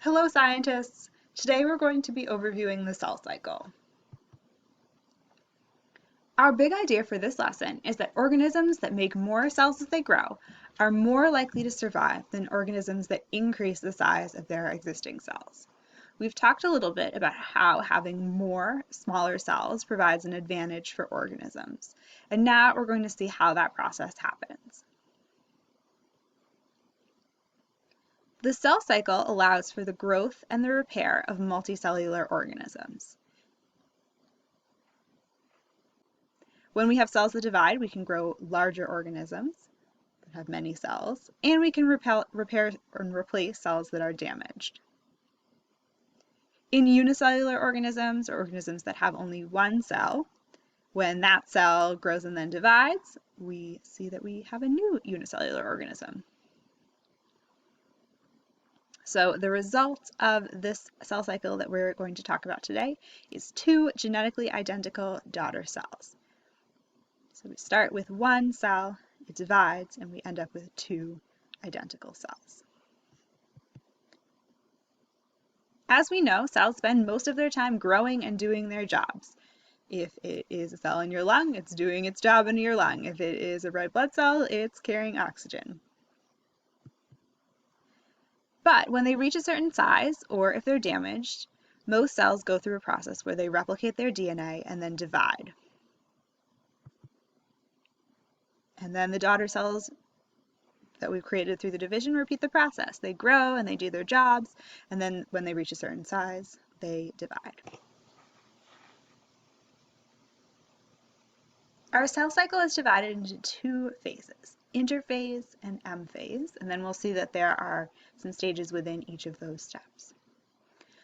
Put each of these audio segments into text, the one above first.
Hello scientists! Today we're going to be overviewing the cell cycle. Our big idea for this lesson is that organisms that make more cells as they grow are more likely to survive than organisms that increase the size of their existing cells. We've talked a little bit about how having more smaller cells provides an advantage for organisms, and now we're going to see how that process happens. The cell cycle allows for the growth and the repair of multicellular organisms. When we have cells that divide, we can grow larger organisms that have many cells, and we can repair and replace cells that are damaged. In unicellular organisms, or organisms that have only one cell, when that cell grows and then divides, we see that we have a new unicellular organism. So the result of this cell cycle that we're going to talk about today is two genetically identical daughter cells. So we start with one cell, it divides, and we end up with two identical cells. As we know, cells spend most of their time growing and doing their jobs. If it is a cell in your lung, it's doing its job in your lung. If it is a red blood cell, it's carrying oxygen. But when they reach a certain size, or if they're damaged, most cells go through a process where they replicate their DNA and then divide. And then the daughter cells that we've created through the division repeat the process. They grow and they do their jobs, and then when they reach a certain size, they divide. Our cell cycle is divided into two phases, interphase and M-phase, and then we'll see that there are some stages within each of those steps.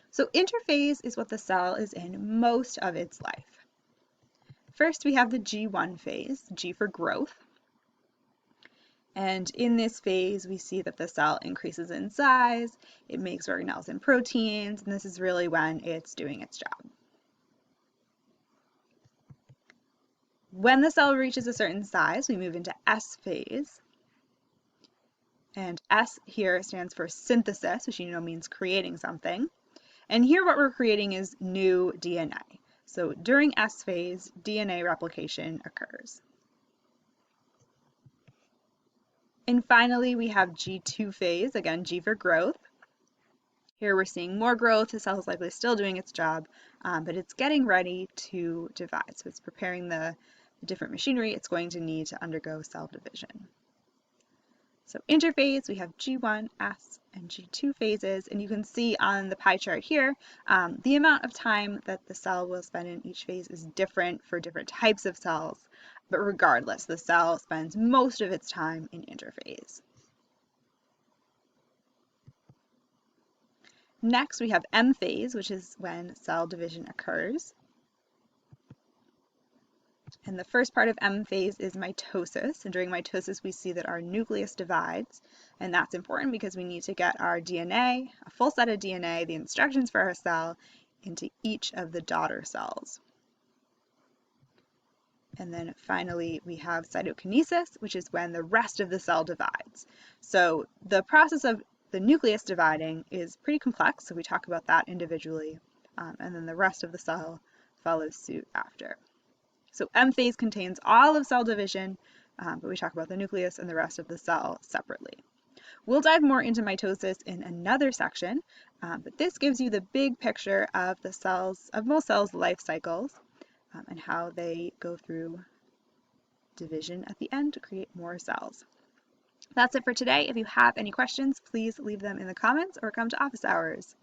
So interphase is what the cell is in most of its life. First, we have the G1 phase, G for growth. And in this phase, we see that the cell increases in size, it makes organelles and proteins, and this is really when it's doing its job. When the cell reaches a certain size, we move into S phase. And S here stands for synthesis, which you know means creating something. And here what we're creating is new DNA. So during S phase, DNA replication occurs. And finally, we have G2 phase, again, G for growth. Here we're seeing more growth, the cell is likely still doing its job, but it's getting ready to divide. So it's preparing the different machinery it's going to need to undergo cell division. So interphase, we have G1, S, and G2 phases, and you can see on the pie chart here, the amount of time that the cell will spend in each phase is different for different types of cells, but regardless, the cell spends most of its time in interphase. Next, we have M phase, which is when cell division occurs. And the first part of M phase is mitosis, and during mitosis we see that our nucleus divides, and that's important because we need to get our DNA, a full set of DNA, the instructions for our cell, into each of the daughter cells. And then finally we have cytokinesis, which is when the rest of the cell divides. So the process of the nucleus dividing is pretty complex, so we talk about that individually, and then the rest of the cell follows suit after. So M phase contains all of cell division, but we talk about the nucleus and the rest of the cell separately. We'll dive more into mitosis in another section, but this gives you the big picture of most cells' life cycles and how they go through division at the end to create more cells. That's it for today. If you have any questions, please leave them in the comments or come to office hours.